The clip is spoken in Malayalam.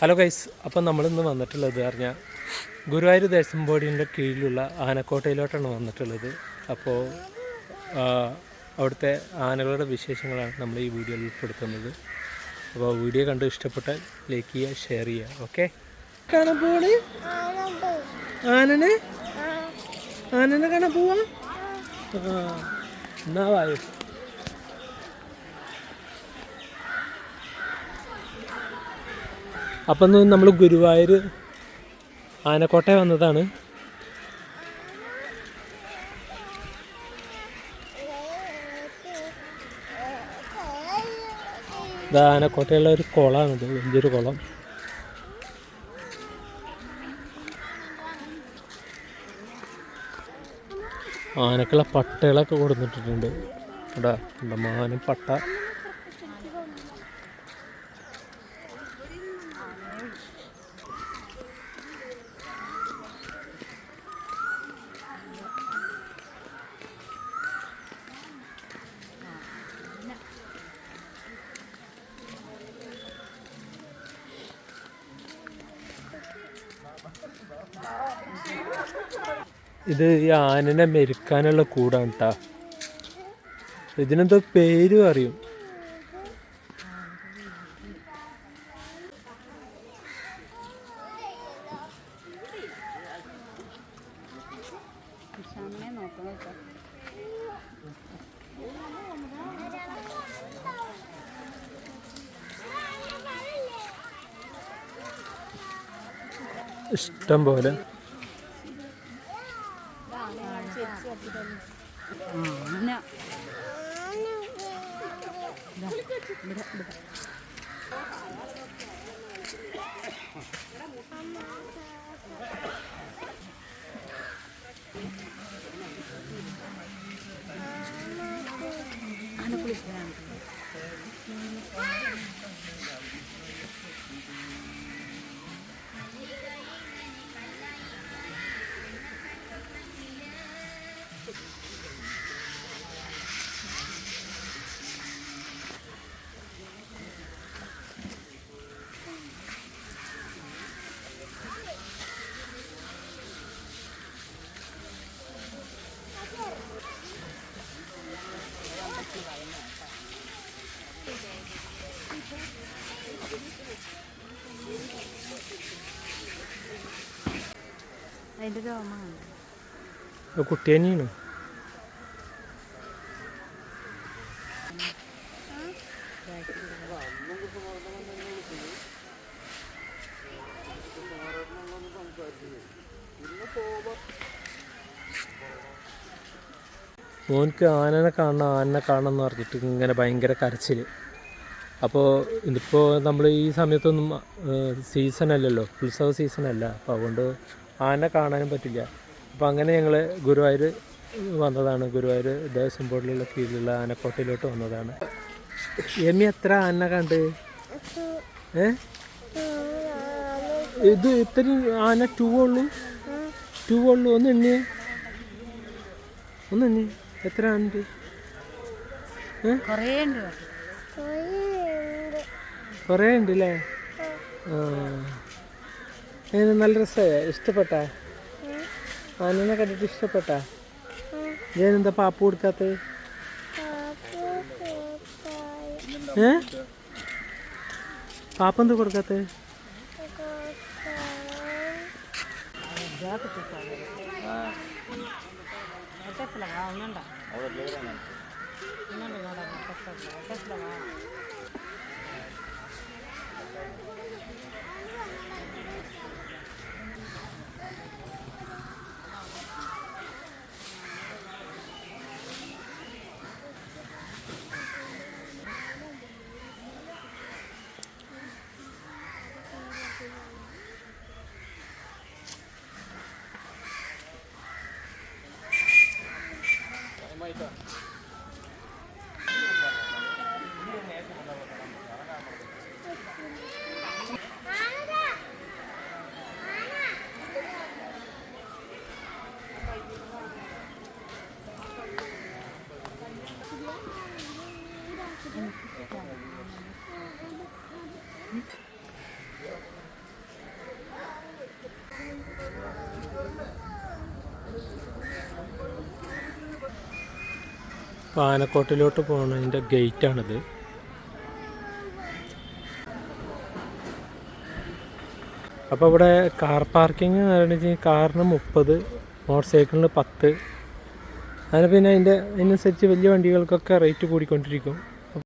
ഹലോ ഗൈസ്, അപ്പം നമ്മളിന്ന് വന്നിട്ടുള്ളത് പറഞ്ഞാൽ ഗുരുവായൂർ ദേവസ്വം ബോർഡിൻ്റെ കീഴിലുള്ള ആനക്കോട്ടയിലോട്ടാണ് വന്നിട്ടുള്ളത്. അപ്പോൾ അവിടുത്തെ ആനകളുടെ വിശേഷങ്ങളാണ് നമ്മൾ ഈ വീഡിയോയിൽ ഉൾപ്പെടുത്തുന്നത്. അപ്പോൾ വീഡിയോ കണ്ട് ഇഷ്ടപ്പെട്ടാൽ ലൈക്ക് ചെയ്യുക, ഷെയർ ചെയ്യുക. ഓക്കെ, കാണാൻ പോവാണ്. ആനനെ കാണാൻ പോവാ. എന്നാ വായോ. അപ്പം നമ്മൾ ഗുരുവായൂർ ആനക്കോട്ട വന്നതാണ്. ഇത് ആനക്കോട്ടയുള്ള ഒരു കുളമാണിത്, വലിയൊരു കുളം. ആനക്കുള്ള പട്ടകളൊക്കെ കൊടുത്തിട്ടുണ്ട്. ഇവിടെ മാനും പട്ട. ഇത് ഈ ആനനെ മെരുക്കാനുള്ള കൂടാണ് കേട്ടോ. ഇതിനെന്തോ പേരും അറിയും. ഇഷ്ടം പോലെ കുട്ടി തന്നെയാണ്. മോൻക്ക് ആനനെ കാണണം എന്ന് പറഞ്ഞിട്ട് ഇങ്ങനെ ഭയങ്കര കരച്ചിൽ. അപ്പോൾ ഇതിപ്പോൾ നമ്മൾ ഈ സമയത്തൊന്നും സീസണല്ലല്ലോ, ഉത്സവ സീസണല്ല. അപ്പോൾ അതുകൊണ്ട് ആന കാണാനും പറ്റില്ല. അപ്പോൾ അങ്ങനെ ഞങ്ങൾ ഗുരുവായൂർ വന്നതാണ്. ഗുരുവായൂർ ദേവസ്വം ബോർഡിലുള്ള കീഴിലുള്ള ആനക്കോട്ടയിലോട്ട് വന്നതാണ്. എമ്മി എത്ര ആന കണ്ട്? ഇത് ഇത്രയും ആന ടൂ ഉള്ളൂ. ഒന്ന് എണ്ണിയേ. എത്ര ആനുണ്ട്? കുറേ ഉണ്ട് അല്ലേ? നല്ല രസമായ. ഇഷ്ടപ്പെട്ട ആനനെ കണ്ടിട്ട് ഇഷ്ടപ്പെട്ട? ഞാനെന്താ പാപ്പ കൊടുക്കാത്ത? പാപ്പ എന്താ കൊടുക്കാത്ത? ഇപ്പോൾ ആനക്കോട്ടിലോട്ട് പോകുന്നതിൻ്റെ ഗേറ്റാണിത്. അപ്പോൾ ഇവിടെ കാർ പാർക്കിംഗ് എന്ന് പറഞ്ഞാൽ കാറിന് 30, മോട്ടോർ സൈക്കിളിന് 10. അങ്ങനെ പിന്നെ അതിനനുസരിച്ച് വലിയ വണ്ടികൾക്കൊക്കെ റേറ്റ് കൂടിക്കൊണ്ടിരിക്കും.